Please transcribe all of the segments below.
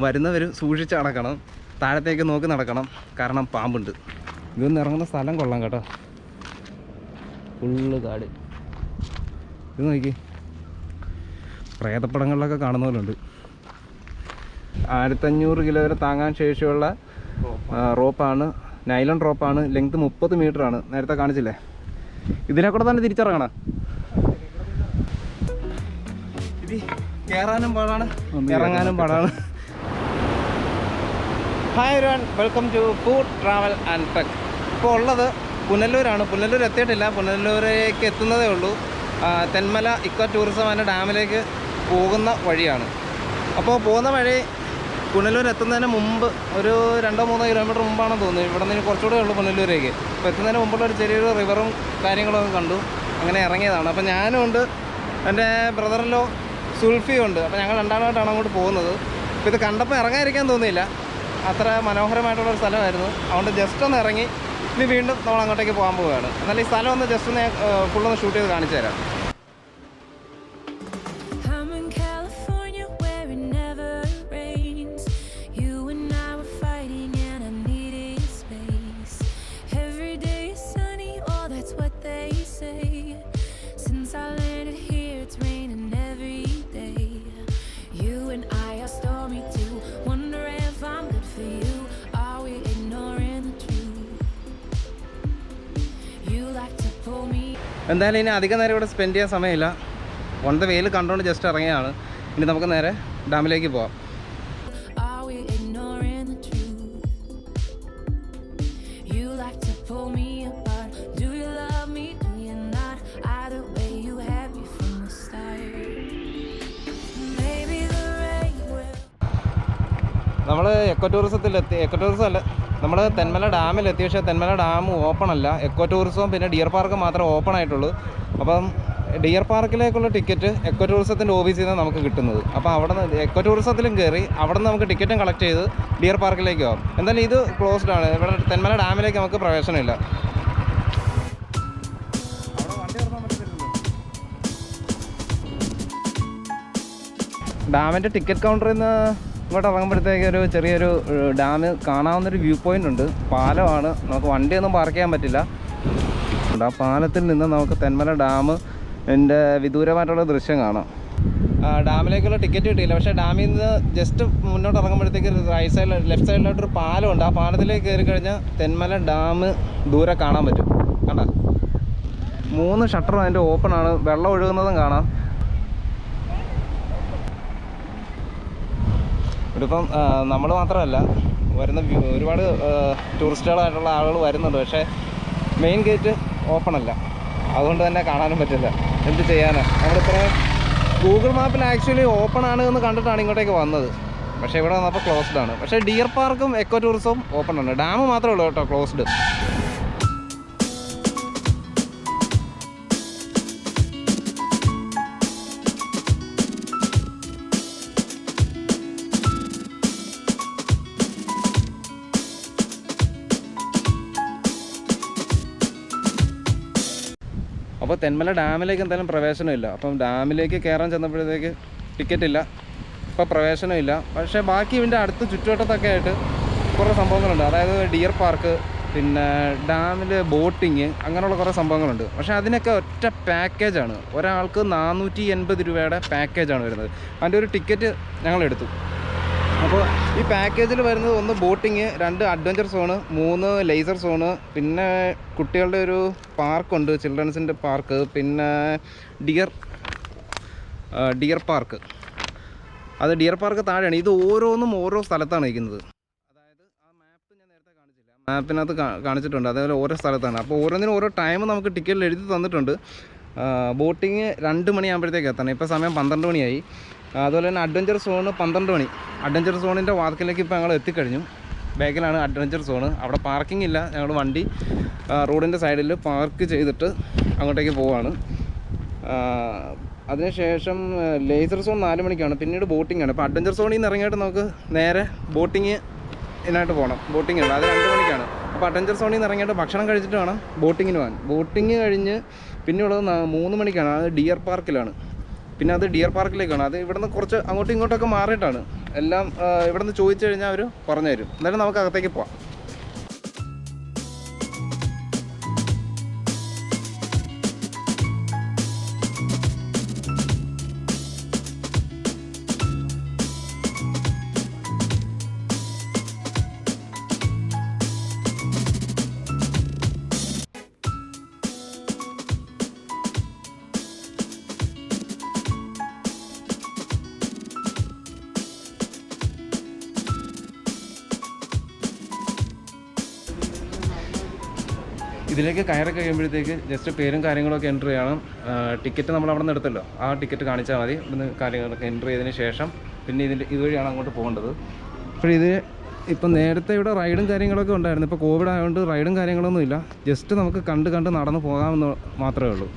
വരുന്നവർ സൂക്ഷിച്ച് നടക്കണം, താഴത്തേക്ക് നോക്കി നടക്കണം, കാരണം പാമ്പുണ്ട്. ഇതൊന്ന് ഇറങ്ങുന്ന സ്ഥലം കൊള്ളാം കേട്ടോ, ഫുള്ള് കാട്. ഇത് നോക്കി, പ്രേതപ്പടങ്ങളിലൊക്കെ കാണുന്ന പോലെ ഉണ്ട്. 1500 കിലോ വരെ താങ്ങാൻ ശേഷിയുള്ള റോപ്പാണ്, നൈലോൺ റോപ്പാണ്. ലെങ്ത് 30 മീറ്ററാണ്, നേരത്തെ കാണിച്ചില്ലേ. ഇതിനെ കൂടെ തന്നെ തിരിച്ചിറങ്ങണം. ഇത് കയറാനും പാടാണ്, ഇറങ്ങാനും പാടാണ്. Hi everyone, welcome to food travel and trek. ഇപ്പോൾ ഉള്ളത് പുനലൂരാണ്. പുനലൂർ എത്തിയിട്ടില്ല, പുനലൂരേക്ക് എത്തുന്നതേ ഉള്ളൂ. തെന്മല ഇക്കോ ടൂറിസം ആൻഡ് ഡാമിലേക്ക് പോകുന്ന വഴിയാണ്. അപ്പോൾ പോകുന്ന വഴി പുനലൂർ എത്തുന്നതിന് മുമ്പ് ഒരു 2-3 കിലോമീറ്റർ മുമ്പാണെന്ന് തോന്നുന്നു. ഇവിടെ നിന്ന് കുറച്ചുകൂടെ ഉള്ളൂ പുനലൂരേക്ക്. അപ്പോൾ എത്തുന്നതിന് മുമ്പുള്ള ഒരു ചെറിയൊരു റിവറും കാര്യങ്ങളൊക്കെ കണ്ടു, അങ്ങനെ ഇറങ്ങിയതാണ്. അപ്പോൾ ഞാനും ഉണ്ട്, എൻ്റെ ബ്രദറിലോ സുൽഫിയും ഉണ്ട്. അപ്പോൾ ഞങ്ങൾ രണ്ടാമതായിട്ടാണ് അങ്ങോട്ട് പോകുന്നത്. അപ്പോൾ ഇത് കണ്ടപ്പോൾ ഇറങ്ങാതിരിക്കാൻ തോന്നിയില്ല, അത്ര മനോഹരമായിട്ടുള്ളൊരു സ്ഥലമായിരുന്നു. അതുകൊണ്ട് ജസ്റ്റ് ഒന്ന് ഇറങ്ങി ഇനി വീണ്ടും നമ്മൾ അങ്ങോട്ടേക്ക് പോകാൻ പോവുകയാണ്. എന്നാൽ ഈ സ്ഥലം ഒന്ന് ജസ്റ്റ് ഒന്ന് ഫുള്ളൊന്ന് ഷൂട്ട് ചെയ്ത് കാണിച്ചു തരാം. എന്തായാലും ഇനി അധികം നേരം ഇവിടെ സ്പെൻഡ് ചെയ്യാൻ സമയമില്ല. വന്ന വെയിൽ കണ്ടുകൊണ്ട് ജസ്റ്റ് ഇറങ്ങിയാണ്. ഇനി നമുക്ക് നേരെ ഡാമിലേക്ക് പോവാം. നമ്മൾ എക്കോ ടൂറിസത്തിലെത്തി, എക്കോ ടൂറിസം അല്ല, നമ്മൾ തെന്മല ഡാമിലെത്തി. പക്ഷേ തെന്മല ഡാം ഓപ്പൺ അല്ല. എക്കോ ടൂറിസവും പിന്നെ ഡിയർ പാർക്ക് മാത്രമേ ഓപ്പൺ ആയിട്ടുള്ളൂ. അപ്പം ഡിയർ പാർക്കിലേക്കുള്ള ടിക്കറ്റ് എക്കോ ടൂറിസത്തിൻ്റെ ഓഫീസിൽ നിന്ന് നമുക്ക് കിട്ടുന്നത്. അപ്പോൾ അവിടെ നിന്ന് എക്കോ ടൂറിസത്തിലും കയറി അവിടെ നിന്ന് നമുക്ക് ടിക്കറ്റും കളക്ട് ചെയ്ത് ഡിയർ പാർക്കിലേക്ക് പോകാം. എന്തായാലും ഇത് ക്ലോസ്ഡ് ആണ്. ഇവിടെ തെന്മല ഡാമിലേക്ക് നമുക്ക് പ്രവേശനമില്ല. ഡാമിൻ്റെ ടിക്കറ്റ് കൗണ്ടറിൽ നിന്ന് ഇങ്ങോട്ട് ഇറങ്ങുമ്പോഴത്തേക്ക് ഒരു ചെറിയൊരു ഡാം കാണാവുന്നൊരു വ്യൂ പോയിൻ്റ് ഉണ്ട്. പാലമാണ്, നമുക്ക് വണ്ടിയൊന്നും പാർക്ക് ചെയ്യാൻ പറ്റില്ല. ആ പാലത്തിൽ നിന്ന് നമുക്ക് തെന്മല ഡാം എൻ്റെ വിദൂരമായിട്ടുള്ള ദൃശ്യം കാണാം. ഡാമിലേക്കുള്ള ടിക്കറ്റ് കിട്ടിയില്ല. പക്ഷേ ഡാമിൽ നിന്ന് ജസ്റ്റ് മുന്നോട്ട് ഇറങ്ങുമ്പോഴത്തേക്ക് റൈറ്റ് സൈഡിൽ ലെഫ്റ്റ് സൈഡിലായിട്ടൊരു പാലമുണ്ട്. ആ പാലത്തിലേക്ക് കയറി കഴിഞ്ഞാൽ തെന്മല ഡാം ദൂരെ കാണാൻ പറ്റും. കണ്ട 3 ഷട്ടറും അതിൻ്റെ ഓപ്പണാണ്, വെള്ളം ഒഴുകുന്നതും കാണാം. ഇവിടിപ്പം നമ്മൾ മാത്രമല്ല, വരുന്ന ഒരുപാട് ടൂറിസ്റ്റുകളായിട്ടുള്ള ആളുകൾ വരുന്നുണ്ട്. പക്ഷേ മെയിൻ ഗേറ്റ് ഓപ്പൺ അല്ല, അതുകൊണ്ട് തന്നെ കാണാനും പറ്റില്ല. എന്ത് ചെയ്യാനാണ്, നമ്മളിത്ര ഗൂഗിൾ മാപ്പിൽ ആക്ച്വലി ഓപ്പൺ ആണ് എന്ന് കണ്ടിട്ടാണ് ഇങ്ങോട്ടേക്ക് വന്നത്. പക്ഷേ ഇവിടെ വന്നപ്പോൾ ക്ലോസ്ഡ് ആണ്. പക്ഷേ ഡിയർ പാർക്കും എക്കോ ടൂറിസവും ഓപ്പൺ ആണ്. ഡാം മാത്രമേ ഉള്ളൂ കേട്ടോ ക്ലോസ്ഡ്. അപ്പോൾ തെന്മല ഡാമിലേക്ക് എന്തായാലും പ്രവേശനമില്ല. അപ്പം ഡാമിലേക്ക് കയറാൻ ചെന്നപ്പോഴത്തേക്ക് ടിക്കറ്റ് ഇല്ല, ഇപ്പോൾ പ്രവേശനമില്ല. പക്ഷേ ബാക്കി ഇതിൻ്റെ അടുത്ത് ചുറ്റുവട്ടത്തൊക്കെ ആയിട്ട് കുറേ സംഭവങ്ങളുണ്ട്. അതായത് ഡിയർ പാർക്ക്, പിന്നെ ഡാമിൽ ബോട്ടിങ്, അങ്ങനെയുള്ള കുറേ സംഭവങ്ങളുണ്ട്. പക്ഷേ അതിനൊക്കെ ഒറ്റ പാക്കേജാണ്. ഒരാൾക്ക് 480 രൂപയുടെ പാക്കേജാണ് വരുന്നത്. അതിൻ്റെ ഒരു ടിക്കറ്റ് ഞങ്ങളെടുത്തു. അപ്പോൾ ഈ പാക്കേജിൽ വരുന്നത് 1 boating, 2 adventure zone, 3 laser zone, പിന്നെ കുട്ടികളുടെ ഒരു പാർക്കുണ്ട്, ചിൽഡ്രൻസിൻ്റെ പാർക്ക്, പിന്നെ ഡിയർ പാർക്ക്. അത് ഡിയർ പാർക്ക് താഴെയാണ്. ഇത് ഓരോന്നും ഓരോ സ്ഥലത്താണ് ഇരിക്കുന്നത്. അതായത് ആ മാപ്പ് ഞാൻ നേരത്തെ കാണിച്ചില്ല, മാപ്പിനകത്ത് കാണിച്ചിട്ടുണ്ട്. അതേപോലെ ഓരോ സ്ഥലത്താണ്. അപ്പോൾ ഓരോന്നിനും ഓരോ ടൈം നമുക്ക് ടിക്കറ്റിൽ എഴുതി തന്നിട്ടുണ്ട്. ബോട്ടിങ് 2 മണിയാകുമ്പോഴത്തേക്ക് എത്തണം. ഇപ്പോൾ സമയം 12 മണിയായി. അതുപോലെ തന്നെ അഡ്വഞ്ചർ സോണ് 12 മണി. അഡ്വഞ്ചർ സോണിൻ്റെ വാതിക്കലേക്ക് ഇപ്പോൾ ഞങ്ങൾ എത്തിക്കഴിഞ്ഞു. ബാക്കിലാണ് അഡ്വഞ്ചർ സോണ്. അവിടെ പാർക്കിംഗ് ഇല്ല. ഞങ്ങൾ വണ്ടി റോഡിൻ്റെ സൈഡിൽ പാർക്ക് ചെയ്തിട്ട് അങ്ങോട്ടേക്ക് പോവുകയാണ്. അതിനുശേഷം ലേസർ സോൺ 4 മണിക്കാണ്. പിന്നീട് ബോട്ടിംഗ് ആണ്. ഇപ്പോൾ അഡ്വഞ്ചർ സോണിൽ നിന്ന് ഇറങ്ങിയിട്ട് നമുക്ക് നേരെ ബോട്ടിങ് ഇതിനായിട്ട് പോകണം. ബോട്ടിംഗ് ഉണ്ട്, അത് 2 മണിക്കാണ്. അപ്പോൾ അഡ്വഞ്ചർ സോണിൽ നിന്ന് ഇറങ്ങിയിട്ട് ഭക്ഷണം കഴിച്ചിട്ട് വേണം ബോട്ടിങ്ങിന് പോകാൻ. ബോട്ടിങ് കഴിഞ്ഞ് പിന്നെയുള്ളത് 3 മണിക്കാണ്. അത് ഡിയർ പാർക്കിലാണ്. പിന്നെ അത് ഡിയർ പാർക്കിലേക്കാണ്. അത് ഇവിടുന്ന് കുറച്ച് അങ്ങോട്ടും ഇങ്ങോട്ടൊക്കെ മാറിയിട്ടാണ്. എല്ലാം ഇവിടുന്ന് ചോദിച്ചു കഴിഞ്ഞാൽ അവർ പറഞ്ഞു തരും. എന്നാലും നമുക്ക് അകത്തേക്ക് പോവാം. ഇതിലേക്ക് കയറി കഴിയുമ്പോഴത്തേക്ക് ജസ്റ്റ് പേരും കാര്യങ്ങളൊക്കെ എൻ്റർ ചെയ്യണം. ടിക്കറ്റ് നമ്മൾ അവിടെ നിന്ന് എടുത്തല്ലോ, ആ ടിക്കറ്റ് കാണിച്ചാൽ മതി. ഇവിടുന്ന് കാര്യങ്ങളൊക്കെ എൻ്റർ ചെയ്തതിന് ശേഷം പിന്നെ ഇതുവഴിയാണ് അങ്ങോട്ട് പോകേണ്ടത്. അപ്പോൾ ഇത് ഇപ്പം നേരത്തെ ഇവിടെ റൈഡും കാര്യങ്ങളൊക്കെ ഉണ്ടായിരുന്നു. ഇപ്പോൾ കോവിഡ് ആയതുകൊണ്ട് റൈഡും കാര്യങ്ങളൊന്നും ഇല്ല. ജസ്റ്റ് നമുക്ക് കണ്ട് നടന്ന് പോകാമെന്ന് മാത്രമേ ഉള്ളൂ.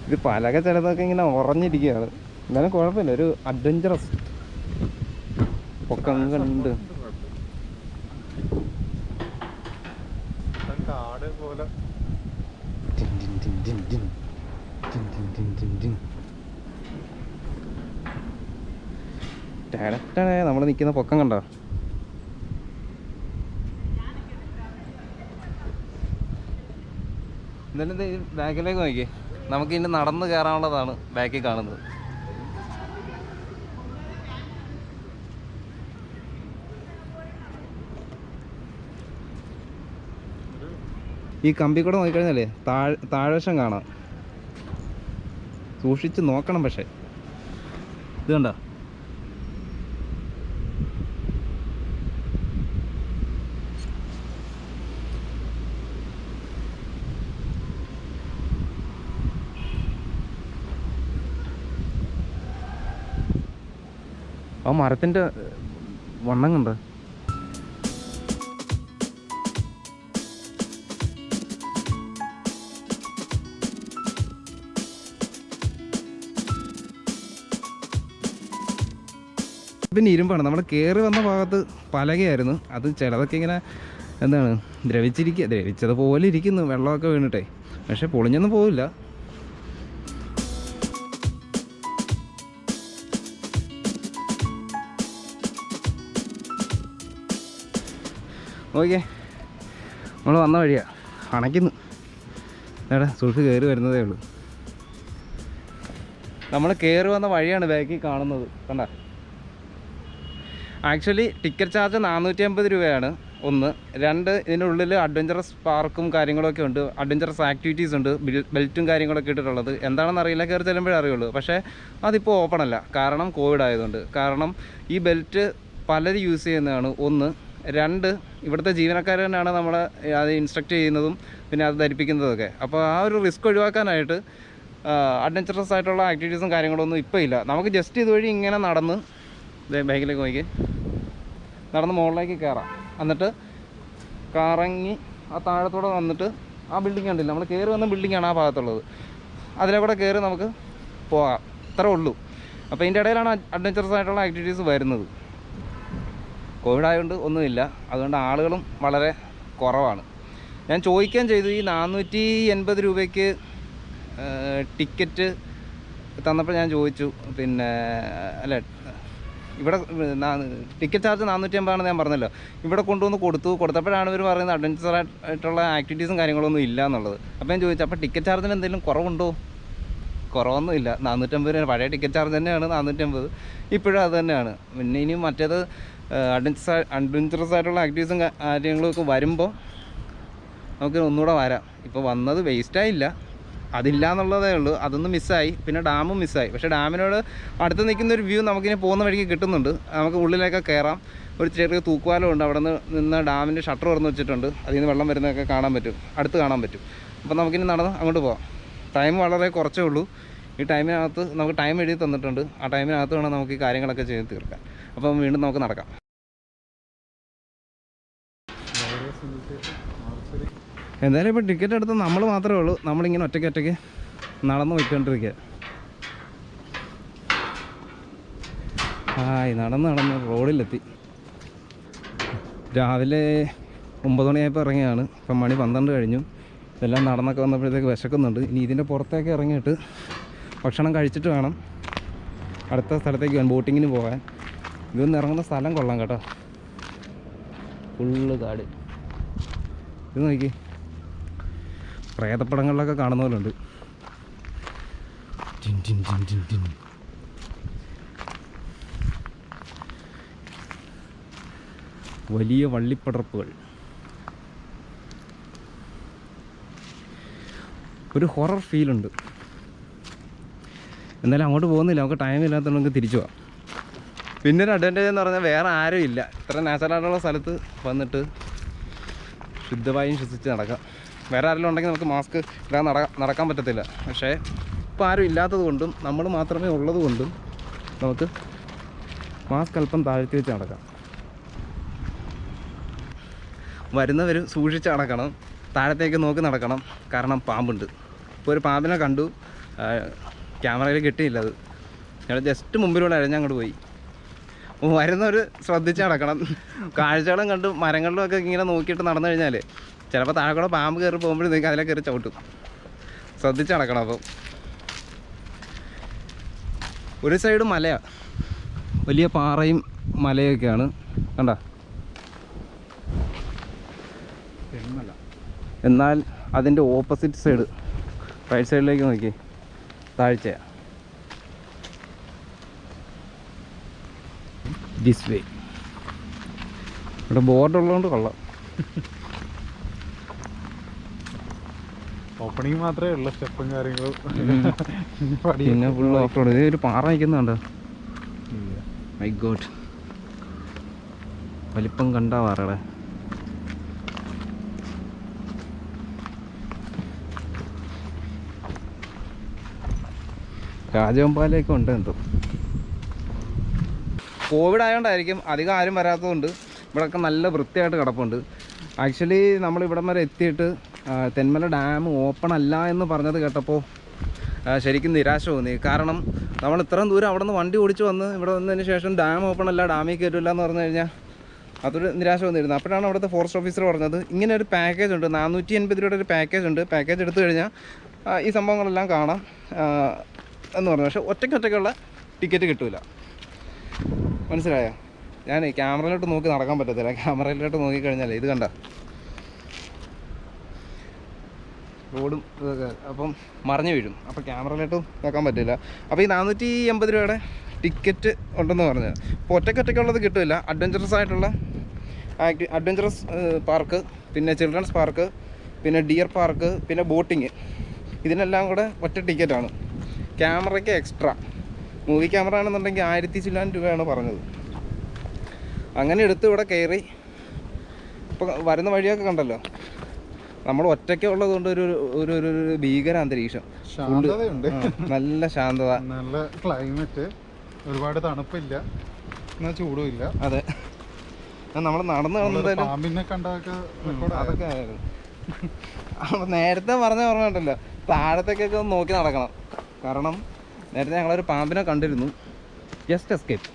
ഇത് പലക ചിലതൊക്കെ ഇങ്ങനെ ഉറഞ്ഞിരിക്കുകയാണ്. എന്നാലും കുഴപ്പമില്ല, ഒരു അഡ്വഞ്ചറസ് പൊക്കം കണ്ട് നമ്മൾ നിൽക്കുന്ന പൊക്കം കണ്ടോ? എന്തായാലും ഈ ബാക്കിലേക്ക് നോക്കി, നമുക്ക് ഇനി നടന്ന് കയറാനുള്ളതാണ് ബാക്കിൽ കാണുന്നത്. ഈ കമ്പി കൂടെ നോക്കിക്കഴിഞ്ഞാലേ താഴ്വശം കാണാം. സൂക്ഷിച്ച് നോക്കണം. പക്ഷേ ഇത് കണ്ടോ? ആ മരത്തിൻ്റെ വണ്ണം കണ്ടോ? പിന്നെ ഇരുമ്പാണ്. നമ്മൾ കയറി വന്ന ഭാഗത്ത് പലകയായിരുന്നു. അത് ചിലതൊക്കെ ഇങ്ങനെ എന്താണ് ദ്രവിച്ചത് പോലെ ഇരിക്കുന്നു, വെള്ളമൊക്കെ വീണിട്ടേ. പക്ഷെ പൊളിഞ്ഞൊന്നും പോവില്ല. ഓക്കെ, നമ്മൾ വന്ന വഴിയാ, അണയ്ക്കുന്നു. എടാ സുൽഫ് കയറി വരുന്നതേ ഉള്ളൂ. നമ്മൾ കയറി വന്ന വഴിയാണ് ബാക്കിൽ കാണുന്നത്. കണ്ട, ആക്ച്വലി ടിക്കറ്റ് ചാർജ് 450 രൂപയാണ്. 1 2 ഇതിനുള്ളിൽ അഡ്വഞ്ചറസ് പാർക്കും കാര്യങ്ങളൊക്കെ ഉണ്ട്, അഡ്വഞ്ചറസ് ആക്ടിവിറ്റീസ് ഉണ്ട്, ബെൽറ്റും കാര്യങ്ങളൊക്കെ ഇട്ടിട്ടുള്ളത്. എന്താണെന്ന് അറിയില്ല, കയറി ചെല്ലുമ്പോഴേ അറിയുള്ളൂ. പക്ഷേ അതിപ്പോൾ ഓപ്പൺ അല്ല, കാരണം കോവിഡ് ആയതുകൊണ്ട്. കാരണം ഈ ബെൽറ്റ് പലരും യൂസ് ചെയ്യുന്നതാണ്. 1 2 ഇവിടുത്തെ ജീവനക്കാർ തന്നെയാണ് നമ്മളെ അത് ഇൻസ്ട്രക്ട് ചെയ്യുന്നതും പിന്നെ അത് ധരിപ്പിക്കുന്നതൊക്കെ. അപ്പോൾ ആ ഒരു റിസ്ക് ഒഴിവാക്കാനായിട്ട് അഡ്വഞ്ചറസ് ആയിട്ടുള്ള ആക്ടിവിറ്റീസും കാര്യങ്ങളൊന്നും ഇപ്പോൾ ഇല്ല. നമുക്ക് ജസ്റ്റ് ഇതുവഴി ഇങ്ങനെ നടന്ന് ബാക്കിലേക്ക് നോക്കി നടന്ന് മുകളിലേക്ക് കയറാം. എന്നിട്ട് കറങ്ങി ആ താഴത്തോടെ വന്നിട്ട് ആ ബിൽഡിംഗ് കണ്ടില്ല, നമ്മൾ കയറി വന്ന ബിൽഡിങ്ങാണ് ആ ഭാഗത്തുള്ളത്. അതിലെ കൂടെ കയറി നമുക്ക് പോകാം, ഇത്രേ ഉള്ളൂ. അപ്പോൾ ഇതിൻ്റെ ഇടയിലാണ് അഡ്വഞ്ചറസ് ആയിട്ടുള്ള ആക്ടിവിറ്റീസ് വരുന്നത്. കോവിഡ് ആയതുകൊണ്ട് ഒന്നുമില്ല, അതുകൊണ്ട് ആളുകളും വളരെ കുറവാണ്. ഞാൻ ചോദിക്കുകയും ചെയ്തു, ഈ 480 രൂപയ്ക്ക് ടിക്കറ്റ് തന്നപ്പോൾ ഞാൻ ചോദിച്ചു, പിന്നെ അല്ല ഇവിടെ ടിക്കറ്റ് ചാർജ് 450 ആണെന്ന് ഞാൻ പറഞ്ഞല്ലോ. ഇവിടെ കൊണ്ടുവന്ന് കൊടുത്തപ്പോഴാണ് ഇവർ പറയുന്നത് അഡ്വഞ്ചർ ആയിട്ടുള്ള ആക്ടിവിറ്റീസും കാര്യങ്ങളൊന്നും ഇല്ല എന്നുള്ളത്. അപ്പോൾ ഞാൻ ചോദിച്ചു, അപ്പോൾ ടിക്കറ്റ് ചാർജിന് എന്തെങ്കിലും കുറവുണ്ടോ? കുറവൊന്നും ഇല്ല, 450 രൂപ. പഴയ ടിക്കറ്റ് ചാർജ് തന്നെയാണ് 450, ഇപ്പോഴും അത് തന്നെയാണ്. പിന്നെ ഇനി മറ്റേത് അഡ്വഞ്ചറസ് ആയിട്ടുള്ള ആക്ടിവിറ്റീസും കാര്യങ്ങളൊക്കെ വരുമ്പോൾ നമുക്ക് ഒന്നുകൂടെ വരാം. ഇപ്പോൾ വന്നത് വേസ്റ്റായില്ല, അതില്ല എന്നുള്ളതേ ഉള്ളൂ. അതൊന്നും മിസ്സായി. പിന്നെ ഡാമും മിസ്സായി. പക്ഷേ ഡാമിനോട് അടുത്ത് നിൽക്കുന്നൊരു വ്യൂ നമുക്കിനി പോകുന്ന വഴിക്ക് കിട്ടുന്നുണ്ട്. നമുക്ക് ഉള്ളിലേക്ക് കയറാം. ഒരു ചെറിയ തൂക്കുവാലമുണ്ട്, അവിടെ നിന്ന് ഡാമിൻ്റെ ഷട്ടർ തുറന്ന് വെച്ചിട്ടുണ്ട്. അതിൽ നിന്ന് വെള്ളം വരുന്നതൊക്കെ കാണാൻ പറ്റും, അടുത്ത് കാണാൻ പറ്റും. അപ്പോൾ നമുക്കിനി നടന്ന് അങ്ങോട്ട് പോകാം. ടൈം വളരെ കുറച്ചേ ഉള്ളൂ. ഈ ടൈമിനകത്ത് നമുക്ക് ടൈം എഴുതി തന്നിട്ടുണ്ട്. ആ ടൈമിനകത്ത് വേണം നമുക്ക് ഈ കാര്യങ്ങളൊക്കെ ചെയ്ത് തീർക്കാൻ. അപ്പം വീണ്ടും നമുക്ക് നടക്കാം. എന്തായാലും ഇപ്പോൾ ടിക്കറ്റ് എടുത്ത് നമ്മൾ മാത്രമേ ഉള്ളൂ. നമ്മളിങ്ങനെ ഒറ്റയ്ക്ക് നടന്ന് പോയിക്കൊണ്ടിരിക്കുക. നടന്ന് റോഡിലെത്തി. രാവിലെ 9 മണിയായപ്പോൾ ഇറങ്ങിയാണ്. ഇപ്പം മണി 12 കഴിഞ്ഞു. ഇതെല്ലാം നടന്നൊക്കെ വന്നപ്പോഴത്തേക്ക് വിശക്കുന്നുണ്ട്. ഇനി ഇതിൻ്റെ പുറത്തേക്ക് ഇറങ്ങിയിട്ട് ഭക്ഷണം കഴിച്ചിട്ട് വേണം അടുത്ത സ്ഥലത്തേക്ക് പോകാൻ, ബോട്ടിങ്ങിന് പോകാൻ. ഇതൊന്ന് ഇറങ്ങുന്ന സ്ഥലം കൊള്ളാം കേട്ടോ, ഫുള്ള് കാട്. ഇത് നോക്കി, പ്രേതപ്പടങ്ങളിലൊക്കെ കാണുന്ന പോലെ ഉണ്ട്. വലിയ വള്ളിപ്പടർപ്പുകൾ. ഒരു ഹൊറർ ഫീലുണ്ട്. എന്നാലും അങ്ങോട്ട് പോകുന്നില്ല, നമുക്ക് ടൈം ഇല്ലാത്തതുകൊണ്ട് നമുക്ക് തിരിച്ചു പോകാം. പിന്നെ ഒരു അഡ്വാൻറ്റേജ് എന്ന് പറഞ്ഞാൽ വേറെ ആരും ഇല്ല. ഇത്ര നാച്ചുറലായിട്ടുള്ള സ്ഥലത്ത് വന്നിട്ട് ശുദ്ധവായും ശ്വസിച്ച് നടക്കാം. വേറെ ആരെങ്കിലും ഉണ്ടെങ്കിൽ നമുക്ക് മാസ്ക് ഇടാൻ നടക്കാൻ പറ്റത്തില്ല. പക്ഷേ ഇപ്പോൾ ആരും ഇല്ലാത്തത് കൊണ്ടും നമ്മൾ മാത്രമേ ഉള്ളത് കൊണ്ടും നമുക്ക് മാസ്ക് അല്പം താഴ്ത്തി വെച്ച് നടക്കാം. വരുന്നവർ സൂക്ഷിച്ച് നടക്കണം, താഴത്തേക്ക് നോക്കി നടക്കണം, കാരണം പാമ്പുണ്ട്. ഇപ്പോൾ ഒരു പാമ്പിനെ കണ്ടു, ക്യാമറയിൽ കിട്ടിയില്ല. അത് ഞങ്ങൾ ജസ്റ്റ് മുമ്പിലൂടെ അഴിഞ്ഞങ്ങോട്ട് പോയി. വരുന്നവർ ശ്രദ്ധിച്ച് നടക്കണം. കാഴ്ചകളും കണ്ട് മരങ്ങളിലുമൊക്കെ ഇങ്ങനെ നോക്കിയിട്ട് നടന്നു കഴിഞ്ഞാൽ ചിലപ്പോൾ താഴെ കൂടെ പാമ്പ് കയറി പോകുമ്പോഴത്തേക്ക് അതിലെ കയറി ചവിട്ടും. ശ്രദ്ധിച്ച് നടക്കണം. അപ്പം ഒരു സൈഡ് മലയാണ്, വലിയ പാറയും മലയൊക്കെയാണ് കണ്ട. എന്നാൽ അതിൻ്റെ ഓപ്പോസിറ്റ് സൈഡ്, റൈറ്റ് സൈഡിലേക്ക് നോക്കി, താഴ്ചയാണ്. This way. ഇവിടെ ബോർഡ് ഉള്ളതുകൊണ്ട് കൊള്ളാം. ഓപ്പണിങ് മാത്രമേ ഉള്ളൂ, സ്റ്റെപ്പും കാര്യങ്ങളും. പിന്നെ ഫുൾ ഓഫ് റോഡ്. ഇത് ഒരു പാറ നിൽക്കുന്നുണ്ടോ? മൈ ഗോഡ്, വലിപ്പം കണ്ടാ പാറയുടെ. രാജവെമ്പാലയൊക്കെ ഉണ്ട് എന്തോ. കോവിഡ് ആയതുകൊണ്ടായിരിക്കും അധികം ആരും വരാത്തതുകൊണ്ട് ഇവിടെയൊക്കെ നല്ല വൃത്തിയായിട്ട് കിടപ്പുണ്ട്. ആക്ച്വലി നമ്മളിവിടം വരെ എത്തിയിട്ട് തെന്മല ഡാം ഓപ്പൺ അല്ല എന്ന് പറഞ്ഞത് കേട്ടപ്പോൾ ശരിക്കും നിരാശ തോന്നി. കാരണം നമ്മൾ ഇത്രയും ദൂരം അവിടെ നിന്ന് വണ്ടി ഓടിച്ച് വന്ന് ഇവിടെ വന്നതിന് ശേഷം ഡാം ഓപ്പൺ അല്ല, ഡാമിൽ കയറ്റില്ല എന്ന് പറഞ്ഞു കഴിഞ്ഞാൽ അതൊരു നിരാശ വന്നിരുന്നു. അപ്പോഴാണ് അവിടുത്തെ ഫോറസ്റ്റ് ഓഫീസർ പറഞ്ഞത് ഇങ്ങനെ ഒരു പാക്കേജ് ഉണ്ട്, 480 രൂപയുടെ ഒരു പാക്കേജ് ഉണ്ട്. പാക്കേജ് എടുത്തു കഴിഞ്ഞാൽ ഈ സംഭവങ്ങളെല്ലാം കാണാം എന്ന് പറഞ്ഞു. പക്ഷേ ഒറ്റയ്ക്കുള്ള ടിക്കറ്റ് കിട്ടില്ല. മനസ്സിലായോ? ഞാൻ ക്യാമറയിലോട്ട് നോക്കി നടക്കാൻ പറ്റത്തില്ല. ക്യാമറയിലോട്ട് നോക്കിക്കഴിഞ്ഞാൽ ഇത് കണ്ട റോഡും ഇതൊക്കെ അപ്പം മറിഞ്ഞു വീഴും. അപ്പോൾ ക്യാമറയിലോട്ട് നോക്കാൻ പറ്റില്ല. അപ്പോൾ ഈ 480 രൂപയുടെ ടിക്കറ്റ് ഉണ്ടെന്ന് പറഞ്ഞത്. അപ്പോൾ ഒറ്റയ്ക്കുള്ളത് കിട്ടില്ല. അഡ്വഞ്ചറസ് പാർക്ക്, പിന്നെ ചിൽഡ്രൻസ് പാർക്ക്, പിന്നെ ഡിയർ പാർക്ക്, പിന്നെ ബോട്ടിങ്, ഇതിനെല്ലാം കൂടെ ഒറ്റ ടിക്കറ്റാണ്. ക്യാമറയ്ക്ക് എക്സ്ട്രാ. മൂവി ക്യാമറ ആണെന്നുണ്ടെങ്കിൽ 1000 ചില്ലാൻ രൂപയാണ് പറഞ്ഞത്. അങ്ങനെ എടുത്ത് ഇവിടെ കയറി. ഇപ്പോൾ വരുന്ന വഴിയൊക്കെ കണ്ടല്ലോ, നമ്മൾ ഒറ്റയ്ക്ക് ഉള്ളത് കൊണ്ട് ഒരു ഭീകര അന്തരീക്ഷം, നല്ല ശാന്തത, നല്ല ക്ലൈമറ്റ്, ഒരുപാട് തണുപ്പില്ല എന്നാൽ ചൂടും ഇല്ല. അതെ, നമ്മൾ നടന്നു പാമ്പിനെ കണ്ടതൊക്കെ അതൊക്കെ ആയിരുന്നു. നേരത്തെ പറഞ്ഞ ഓർമ്മയുണ്ടല്ലോ, താഴത്തേക്കൊക്കെ ഒന്ന് നോക്കി നടക്കണം. കാരണം നേരത്തെ ഞങ്ങളൊരു പാമ്പിനെ കണ്ടിരുന്നു, ജസ്റ്റ് എസ്കേപ്പ്.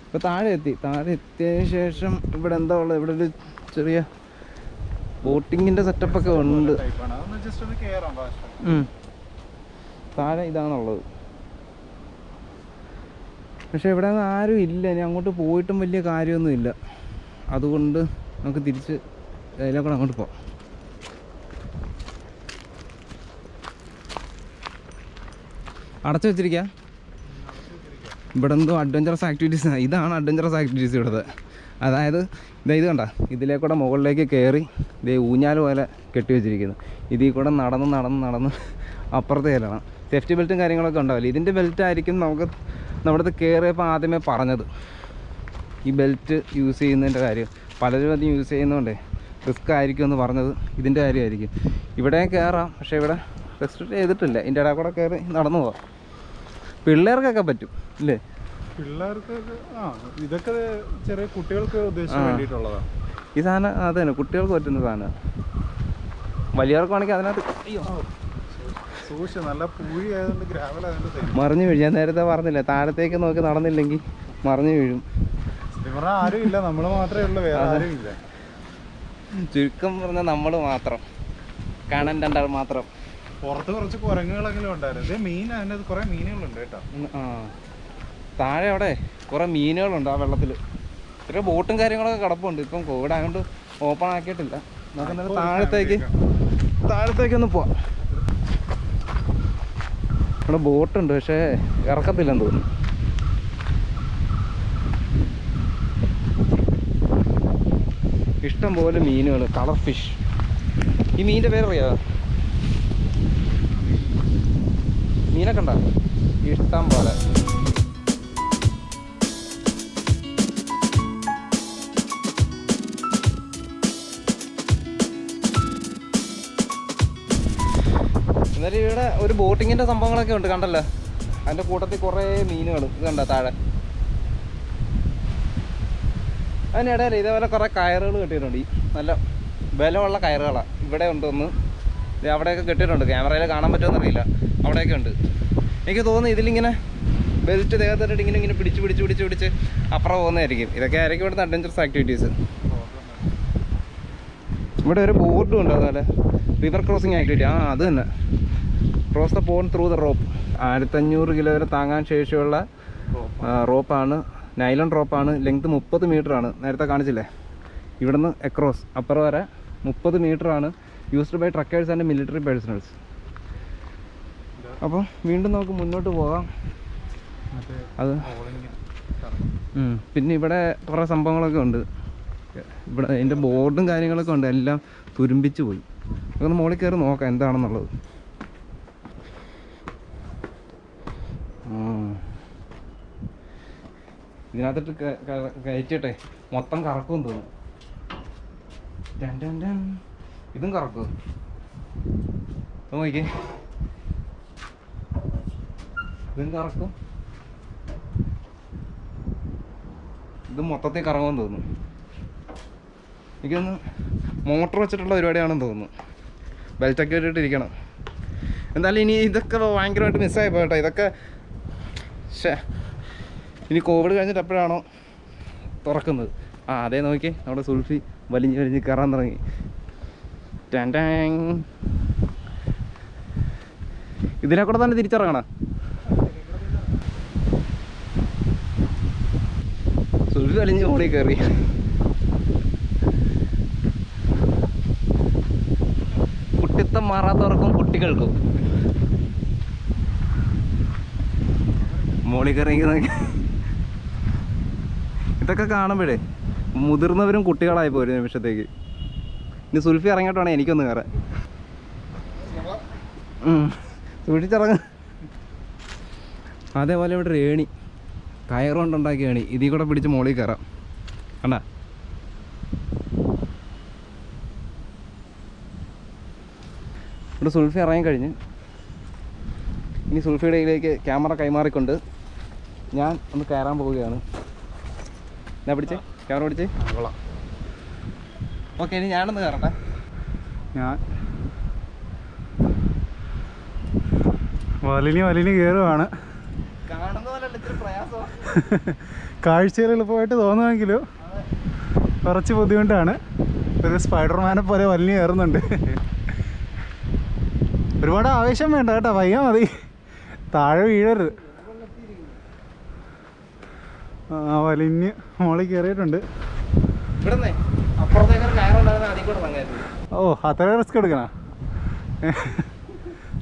ഇപ്പോൾ താഴെ എത്തിയതിന് ശേഷം ഇവിടെ എന്താ ഉള്ളത്, ഇവിടെ ഒരു ചെറിയ ബോട്ടിങ്ങിൻ്റെ സെറ്റപ്പൊക്കെ ഉണ്ട്. താഴെ ഇതാണുള്ളത്. പക്ഷെ ഇവിടെ ആരും ഇല്ല. ഇനി അങ്ങോട്ട് പോയിട്ടും വലിയ കാര്യമൊന്നുമില്ല. അതുകൊണ്ട് നമുക്ക് തിരിച്ച് അതിലേക്കൂടെ അങ്ങോട്ട് പോകാം. അടച്ചു വെച്ചിരിക്കുക. ഇവിടെ എന്തോ അഡ്വഞ്ചറസ് ആക്ടിവിറ്റീസ്, ഇതാണ് അഡ്വഞ്ചറസ് ആക്ടിവിറ്റീസ് ഇവിടുത്തെ. അതായത് ഇത് കണ്ട, ഇതിലേക്കൂടെ മുകളിലേക്ക് കയറി ഇതേ ഊഞ്ഞാൽ പോലെ കെട്ടി വെച്ചിരിക്കുന്നു. ഇതിൽ കൂടെ നടന്ന് അപ്പുറത്തെ കയറണം. സേഫ്റ്റി ബെൽറ്റും കാര്യങ്ങളൊക്കെ ഉണ്ടാവില്ല. ഇതിൻ്റെ ബെൽറ്റ് ആയിരിക്കും നമുക്ക് നമ്മുടെ കയറിയപ്പോൾ ആദ്യമേ പറഞ്ഞത്. ഈ ബെൽറ്റ് യൂസ് ചെയ്യുന്നതിൻ്റെ കാര്യം പലരും അത് യൂസ് ചെയ്യുന്നതുകൊണ്ടേ റിസ്ക് ആയിരിക്കും എന്ന് പറഞ്ഞത് ഇതിൻ്റെ കാര്യമായിരിക്കും. ഇവിടെ കയറാം, പക്ഷേ ഇവിടെ റെസ്ട്രിക്റ്റ് ചെയ്തിട്ടില്ല. ഇതിൻ്റെ ഇടയിൽ കൂടെ കയറി നടന്നു പോകാം. പിള്ളേർക്കൊക്കെ പറ്റും അല്ലേ? പിള്ളേർക്ക് ഇതൊക്കെ ചെറിയ കുട്ടികൾക്ക് ഉദ്ദേശിച്ച് വേണ്ടിയിട്ടുള്ളതാണ് ഈ സാധനം. അത് തന്നെ, കുട്ടികൾക്ക് പറ്റുന്ന സാധനം. വലിയവർക്കാണെങ്കിൽ അതിനകത്ത് നല്ല പൂഴി ആയതുകൊണ്ട് ഗ്രാവൽ ആയതുകൊണ്ട് മറിഞ്ഞു വീഴും. ഞാൻ നേരത്തെ പറഞ്ഞില്ലേ, താഴത്തേക്ക് നോക്കി നടന്നില്ലെങ്കിൽ മറിഞ്ഞു വീഴും. ആരും ഇല്ല, നമ്മൾ മാത്രമേ ഉള്ളൂ, വേറെ ആരും ഇല്ല. ചുരുക്കം പറഞ്ഞാൽ നമ്മൾ മാത്രം. കാണാൻ രണ്ടാൾ മാത്രം. പുറത്ത് കുറച്ച് കുരങ്ങുകളെങ്കിലും ഉണ്ടായിരുന്നു. ഇത് മീൻ, അതിനകത്ത് കുറേ മീനുകളുണ്ട് കേട്ടോ. ആ താഴെ അവിടെ കുറേ മീനുകളുണ്ട് ആ വെള്ളത്തിൽ. ഒരു ബോട്ടും കാര്യങ്ങളൊക്കെ കിടപ്പുണ്ട്. ഇപ്പം കോവിഡ് ആയതുകൊണ്ട് ഓപ്പൺ ആക്കിയിട്ടില്ല. നമുക്ക് എന്തായാലും താഴത്തേക്കൊന്ന് പോവാം. ഇവിടെ ബോട്ടുണ്ട്, പക്ഷേ ഇറക്കത്തില്ലെന്ന് തോന്നുന്നു. ഇഷ്ടം പോലെ മീനുകൾ, കളർ ഫിഷ്. ഈ മീനിൻ്റെ പേരറിയാമോ? മീനൊക്കെ ഉണ്ടോ? ഇഷ്ടം പോലെ. എന്നാലും ഇവിടെ ഒരു ബോട്ടിങ്ങിൻ്റെ സംഭവങ്ങളൊക്കെ ഉണ്ട്, കണ്ടല്ലോ. അതിൻ്റെ കൂട്ടത്തിൽ കുറേ മീനുകൾ ഇത് കണ്ടോ താഴെ. അതിനിടയിൽ ഇതേപോലെ കുറേ കയറുകൾ കെട്ടിയിട്ടുണ്ട്. ഈ നല്ല ബലമുള്ള കയറുകളാണ്. ഇവിടെ ഉണ്ടൊന്ന്, അവിടെയൊക്കെ കെട്ടിയിട്ടുണ്ട്. ക്യാമറയിൽ കാണാൻ പറ്റുമെന്നറിയില്ല, അവിടെയൊക്കെ ഉണ്ട്. എനിക്ക് തോന്നുന്നു ഇതിലിങ്ങനെ ബെൽറ്റ് ദേഹത്തിട്ട് ഇങ്ങനെ പിടിച്ച് അപ്പുറം പോകുന്നതായിരിക്കും. ഇതൊക്കെ ആയിരിക്കും ഇവിടുത്തെ അഡ്വഞ്ചറസ് ആക്ടിവിറ്റീസ്. ഇവിടെ ഒരു ബോർഡും ഉണ്ട്, അതുപോലെ റിവർ ക്രോസിങ് ആക്ടിവിറ്റി. അത് തന്നെ, cross the pond through the rope. 1500 kilo വരെ താങ്ങാൻ ശേഷിയുള്ള റോപ്പാണ്. നൈലോൺ റോപ്പാണ്. ലെങ്ത് 30 മീറ്ററാണ്. നേരത്തെ കാണിച്ചില്ലേ, ഇവിടുന്ന് അക്രോസ് അപ്പുറം വരെ 30 മീറ്ററാണ്. Used by trekkers and military personnels. അപ്പം വീണ്ടും നമുക്ക് മുന്നോട്ട് പോകാം. അത് പിന്നെ ഇവിടെ കുറേ സംഭവങ്ങളൊക്കെ ഉണ്ട്. ഇവിടെ അതിൻ്റെ ബോർഡും കാര്യങ്ങളൊക്കെ ഉണ്ട്. എല്ലാം തുരുമ്പിച്ച് പോയി. നമുക്കൊന്ന് മുകളിൽ കയറി നോക്കാം എന്താണെന്നുള്ളത്. ഇതിനകത്തിട്ട് കയറ്റിട്ടെ മൊത്തം കറക്കും തോന്നും. ഇതും കറക്കും. നോക്കിക്കേ, ഇതും കറക്കും. ഇത് മൊത്തത്തിൽ കറങ്ങുമെന്ന് തോന്നുന്നു. എനിക്കൊന്ന് മോട്ടർ വെച്ചിട്ടുള്ള പരിപാടിയാണെന്ന് തോന്നുന്നു. ബെൽറ്റൊക്കെ ഇട്ടിട്ടിരിക്കണം. എന്തായാലും ഇനി ഇതൊക്കെ ഭയങ്കരമായിട്ട് മിസ്സായി പോകട്ടെ. ഇതൊക്കെ ഇനി കോവിഡ് കഴിഞ്ഞിട്ട് എപ്പോഴാണോ തുറക്കുന്നത്? അതേ നോക്കി നമ്മുടെ സുൽഫി വലിഞ്ഞ് കയറാൻ തുടങ്ങി. ഇതിനെ കൂടെ തന്നെ തിരിച്ചിറങ്ങണം. സുൽഫി വലിഞ്ഞ് ഓടി കയറി. കുട്ടിത്തം മാറാത്തവർക്കും കുട്ടികൾക്കും മോളി കയറി നോക്കി. ഇതൊക്കെ കാണുമ്പോഴേ മുതിർന്നവരും കുട്ടികളായി പോരും നിമിഷത്തേക്ക്. ഇനി സുൽഫി ഇറങ്ങിയിട്ട് വേണേ എനിക്കൊന്ന് കയറാൻ. സൂക്ഷിച്ചിറങ്ങ. അതേപോലെ ഇവിടെ ഒരു ഏണി, കയറുകൊണ്ടുണ്ടാക്കിയ ഏണി. ഇതിൽ കൂടെ പിടിച്ച് മോളിൽ കയറാം. കണ്ടാ, ഇവിടെ സുൽഫി ഇറങ്ങിക്കഴിഞ്ഞ് ഇനി സുൽഫിയുടെ കയ്യിലേക്ക് ക്യാമറ കൈമാറിക്കൊണ്ട് ഞാൻ ഒന്ന് കയറാൻ പോവുകയാണ്. ഞാൻ പിടിച്ചേ, ക്യാമറ പിടിച്ചേ. ഓക്കെ, ഇനി ഞാനൊന്ന് കയറട്ടെ. ഞാൻ വലിഞ്ഞ് കയറുവാണ്. കാഴ്ചയിൽ എളുപ്പമായിട്ട് തോന്നുമെങ്കിലും കുറച്ച് ബുദ്ധിമുട്ടാണ്. ഒരു സ്പൈഡർമാനെ പോലെ വലിഞ്ഞ് കയറുന്നുണ്ട്. ഒരുപാട് ആവേശം വേണ്ട കേട്ടോ, പയ്യ മതി, താഴെ വീഴരുത്. വലിഞ്ഞ് മോളിൽ കയറിയിട്ടുണ്ട്. ഓ, അത്ര റിസ്ക് എടുക്കണ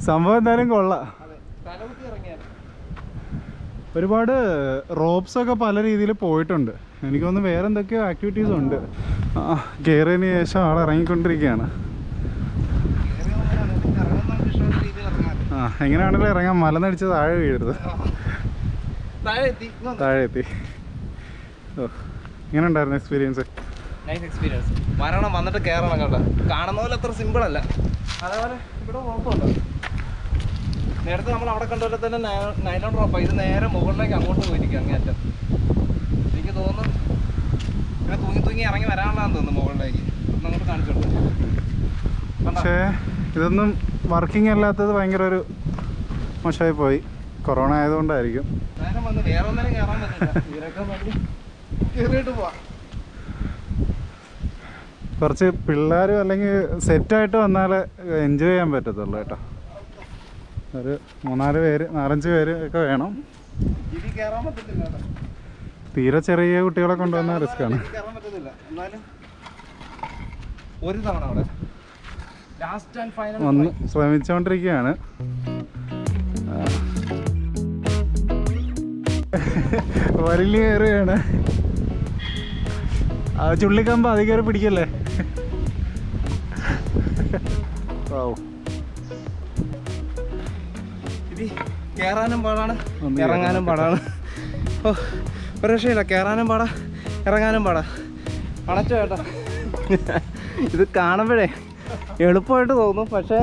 സംഭവം. എന്തായാലും കൊള്ളാം. ഒരുപാട് റോപ്സൊക്കെ പല രീതിയിൽ പോയിട്ടുണ്ട്. എനിക്ക് തോന്നുന്നു വേറെ എന്തൊക്കെയോ ആക്ടിവിറ്റീസ് ഉണ്ട്. കയറിയതിന് ശേഷം ആൾ ഇറങ്ങിക്കൊണ്ടിരിക്കുകയാണ്. എങ്ങനെയാണെങ്കിലും ഇറങ്ങാം, മലന്നടിച്ച് താഴെ വീഴരുത്. താഴെ എത്തി. ഓ, എങ്ങനെ ഉണ്ടായിരുന്നു എക്സ്പീരിയൻസ്? Nice experience. വരണം, വന്നിട്ട് കയറണം കേട്ടോ. കാണുന്ന പോലെ അത്ര സിമ്പിൾ അല്ല. അതേപോലെ ഇവിടെ റോപ്പുണ്ട്. നേരത്തെ നമ്മൾ അവിടെ കണ്ട പോലെ തന്നെ നൈലോൺ റോപ്പാണ്. ഇത് നേരെ മുകളിലേക്ക് അങ്ങോട്ട് പോയിരിക്കും, അങ്ങേറ്റം. എനിക്ക് തോന്നുന്നു ഇങ്ങനെ തൂങ്ങി ഇറങ്ങി വരാനുള്ളതാന്ന് തോന്നുന്നു മുകളിലേക്ക്. അങ്ങോട്ട് കാണിച്ചോളൂ. പക്ഷേ ഇതൊന്നും വർക്കിംഗ് അല്ലാത്തത് ഭയങ്കര ഒരു മോശമായി പോയി. കൊറോണ ആയതുകൊണ്ടായിരിക്കും. നേരം വന്ന് വേറെ ഒന്നിനും കയറാൻ പറ്റില്ല. ഇവരൊക്കെ വണ്ടി കയറിയിട്ട് പോവാം. കുറച്ച് പിള്ളേരും അല്ലെങ്കിൽ സെറ്റായിട്ട് വന്നാലേ എൻജോയ് ചെയ്യാൻ പറ്റത്തുള്ളൂ കേട്ടോ. ഒരു 4 പേര് 4-5 പേര് ഒക്കെ വേണം. ഇതിൽ കയറാൻ പറ്റത്തില്ല കേട്ടോ. തീരെ ചെറിയ കുട്ടികളെ കൊണ്ടുവന്നാൽ റിസ്ക് ആണ്. കയറാൻ പറ്റത്തില്ല. എന്നാലും ഒരു തവണ അവിടെ ലാസ്റ്റ് ആൻഡ് ഫൈനൽ ഒന്ന് ശ്രമിച്ചുകൊണ്ടിരിക്കുകയാണ്. വലിയ കയറുകയാണ്. ആ ചുള്ളിക്കമ്പ് അത് കയറി പിടിക്കല്ലേ. ഇത് കയറാനും പാടാണ്, ഇറങ്ങാനും പാടാണ്. ഓ ഒരു രക്ഷയില്ല. കയറാനും പാടാ, ഇറങ്ങാനും പാടാ. അടച്ചോ കേട്ടോ. ഇത് കാണുമ്പോഴേ എളുപ്പമായിട്ട് തോന്നും, പക്ഷേ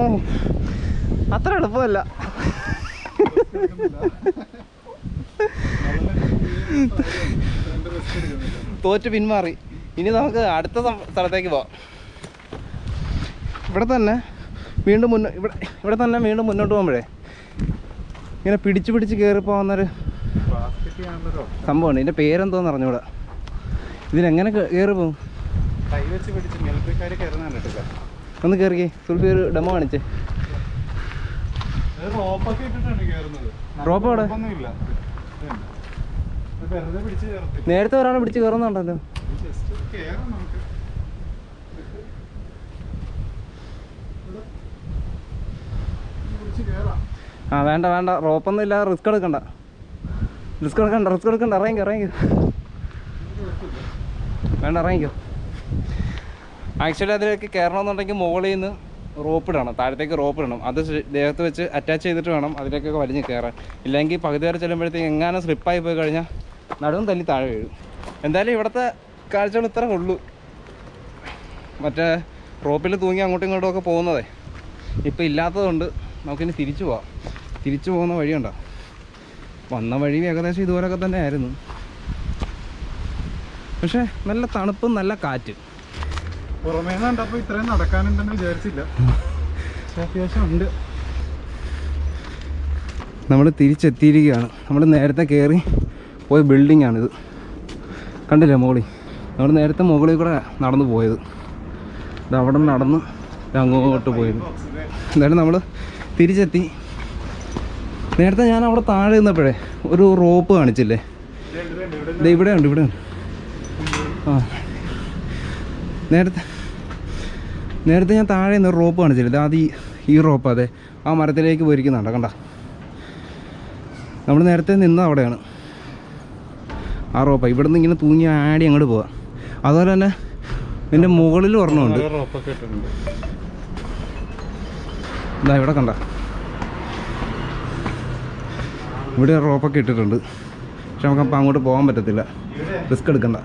അത്ര എളുപ്പമല്ല. തോറ്റ് പിന്മാറി. ഇനി നമുക്ക് അടുത്ത സ്ഥലത്തേക്ക് പോവാം. ഇവിടെ തന്നെ വീണ്ടും ഇവിടെ തന്നെ വീണ്ടും മുന്നോട്ട് പോകുമ്പോഴേ ഇങ്ങനെ പിടിച്ച് കയറി പോകുന്നൊരു സംഭവമാണ്. ഇതിൻ്റെ പേരെന്തോന്ന് അറിഞ്ഞൂടാ. ഇതിനെങ്ങനെ കയറി പോകും? ഒന്ന് കയറിക്കേ. സുൽഫി ഒരു ഡെമോ കാണിച്ചേ. റോപ്പ് അവിടെ നേരത്തെ ഒരാളെ പിടിച്ച് കയറുന്നുണ്ടല്ലോ. ആ വേണ്ട വേണ്ട, റോപ്പൊന്നും ഇല്ല. റിസ്ക് എടുക്കണ്ട. ഇറങ്ങിക്കോ. വേണ്ട, ഇറങ്ങിക്കോ. ആക്ച്വലി അതിലേക്ക് കയറണമെന്നുണ്ടെങ്കിൽ മുകളിൽ നിന്ന് റോപ്പ് ഇടണം, താഴത്തേക്ക് റോപ്പ് ഇടണം. അത് ദേഹത്ത് വെച്ച് അറ്റാച്ച് ചെയ്തിട്ട് വേണം അതിലേക്കൊക്കെ വലിഞ്ഞ് കയറാൻ. ഇല്ലെങ്കിൽ പകുതി വരെ ചെല്ലുമ്പോഴത്തേക്ക് എങ്ങാനും സ്ലിപ്പായി പോയി കഴിഞ്ഞാൽ നടുവും തല്ലി താഴെ വീഴും. എന്തായാലും ഇവിടുത്തെ കാഴ്ചകൾ ഇത്ര ഉള്ളൂ. മറ്റേ റോപ്പിൽ തൂങ്ങി അങ്ങോട്ടും ഇങ്ങോട്ടും ഒക്കെ പോകുന്നതേ ഇപ്പം ഇല്ലാത്തതുകൊണ്ട് നമുക്കിനി തിരിച്ചു പോവാം. തിരിച്ചു പോകുന്ന വഴിയുണ്ടോ? വന്ന വഴി ഏകദേശം ഇതുപോലൊക്കെ തന്നെ ആയിരുന്നു. പക്ഷേ നല്ല തണുപ്പും നല്ല കാറ്റ്. പുറമേ കണ്ടപ്പോൾ ഇത്രയും നടക്കാനുണ്ടെന്ന് വിചാരിച്ചില്ല. അത്യാവശ്യം ഉണ്ട്. നമ്മൾ തിരിച്ചെത്തിയിരിക്കുകയാണ്. നമ്മൾ നേരത്തെ കയറി പോയ ബിൽഡിംഗ് ആണിത്. കണ്ടില്ലേ മുകളിൽ? നമ്മൾ നേരത്തെ മുകളിൽ കൂടെ നടന്നു പോയത്. ഇത് അവിടെ നടന്ന് അങ്ങോട്ട് പോയത്. എന്തായാലും നമ്മൾ തിരിച്ചെത്തി. നേരത്തെ ഞാൻ അവിടെ താഴെ നിന്നപ്പോഴേ ഒരു റോപ്പ് കാണിച്ചില്ലേ? ഇത് ഇവിടെ ഉണ്ട്. ആ നേരത്തെ ഞാൻ താഴെ നിന്ന് റോപ്പ് കാണിച്ചില്ലേ? അത് ഈ റോപ്പ്. അതെ, ആ മരത്തിലേക്ക് പോയിരിക്കുന്നുണ്ടോ? കണ്ട, നമ്മൾ നേരത്തെ നിന്ന് അവിടെയാണ് ആ റോപ്പ്. ഇവിടെ നിന്ന് ഇങ്ങനെ തൂങ്ങി ആടി അങ്ങോട്ട് പോവാം. അതുപോലെ തന്നെ ഇതിൻ്റെ മുകളിൽ ഒരെണ്ണമുണ്ട്. ഇതാ ഇവിടെ കണ്ട, ഇവിടെ റോപ്പൊക്കെ ഇട്ടിട്ടുണ്ട്. പക്ഷെ നമുക്കപ്പോൾ അങ്ങോട്ട് പോകാൻ പറ്റത്തില്ല. റിസ്ക് എടുക്കണ്ട.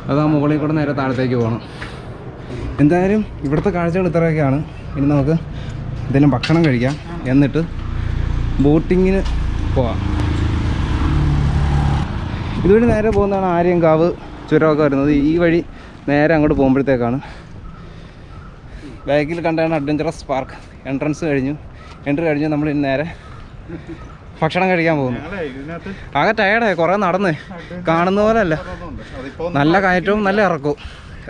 അത് ആ മുകളിൽ കൂടെ നേരെ താഴത്തേക്ക് പോകണം. എന്തായാലും ഇവിടുത്തെ കാഴ്ചകൾ ഇത്രയൊക്കെയാണ്. ഇനി നമുക്ക് എന്തെങ്കിലും ഭക്ഷണം കഴിക്കാം, എന്നിട്ട് ബോട്ടിങ്ങിന് പോവാം. ഇതുവഴി നേരെ പോകുന്നതാണ് ആര്യങ്കാവ് ചുരമൊക്കെ വരുന്നത്. ഈ വഴി നേരെ അങ്ങോട്ട് പോകുമ്പോഴത്തേക്കാണ്. ബാക്കിൽ കണ്ടാണ് അഡ്വഞ്ചറസ് പാർക്ക്. എൻട്രി കഴിഞ്ഞു നമ്മൾ നേരെ ഭക്ഷണം കഴിക്കാൻ പോകുന്നു. ആകെ ടയർഡായി, കുറേ നടന്നേ. കാണുന്ന പോലെ അല്ല, നല്ല കയറ്റവും നല്ല ഇറക്കവും.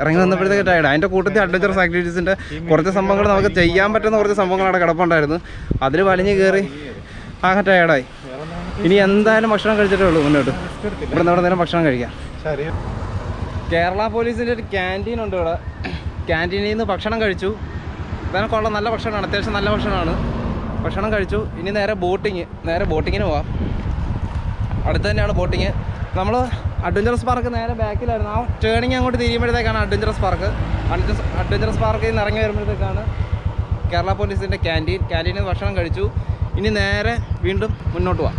ഇറങ്ങി വന്നപ്പോഴത്തേക്ക് ടയർഡ്. അതിൻ്റെ കൂട്ടത്തിൽ അഡ്വഞ്ചറസ് ആക്ടിവിറ്റീസിൻ്റെ കുറച്ച് സംഭവങ്ങൾ നമുക്ക് ചെയ്യാൻ പറ്റുന്ന കുറച്ച് സംഭവങ്ങൾ അവിടെ കിടപ്പുണ്ടായിരുന്നു. അതിൽ വലിഞ്ഞ് കയറി ആകെ ടയർഡായി. ഇനി എന്തായാലും ഭക്ഷണം കഴിച്ചിട്ടേ ഉള്ളൂ മുന്നോട്ട്. ഇവിടെ നിന്ന് നേരം ഭക്ഷണം കഴിക്കാം. കേരള പോലീസിൻ്റെ ഒരു ക്യാൻറ്റീൻ ഉണ്ട് ഇവിടെ. ക്യാൻറ്റീനിൽ നിന്ന് ഭക്ഷണം കഴിച്ചു. ഇതിനൊക്കെ ഉള്ള നല്ല ഭക്ഷണമാണ്, അത്യാവശ്യം നല്ല ഭക്ഷണമാണ്. ഭക്ഷണം കഴിച്ചു. ഇനി നേരെ ബോട്ടിങ്ങിന് പോവാം. അടുത്ത് തന്നെയാണ് ബോട്ടിങ്. നമ്മൾ അഡ്വഞ്ചറസ് പാർക്ക് നേരെ ബാക്കിലായിരുന്നു. ആ ടേണിങ് അങ്ങോട്ട് തിരിയുമ്പോഴത്തേക്കാണ് അഡ്വഞ്ചറസ് പാർക്കിൽ നിന്ന് ഇറങ്ങി വരുമ്പോഴത്തേക്കാണ് കേരള പോലീസിൻ്റെ ക്യാൻറ്റീനിൽ ഭക്ഷണം കഴിച്ചു. ഇനി നേരെ വീണ്ടും മുന്നോട്ട് പോവാം.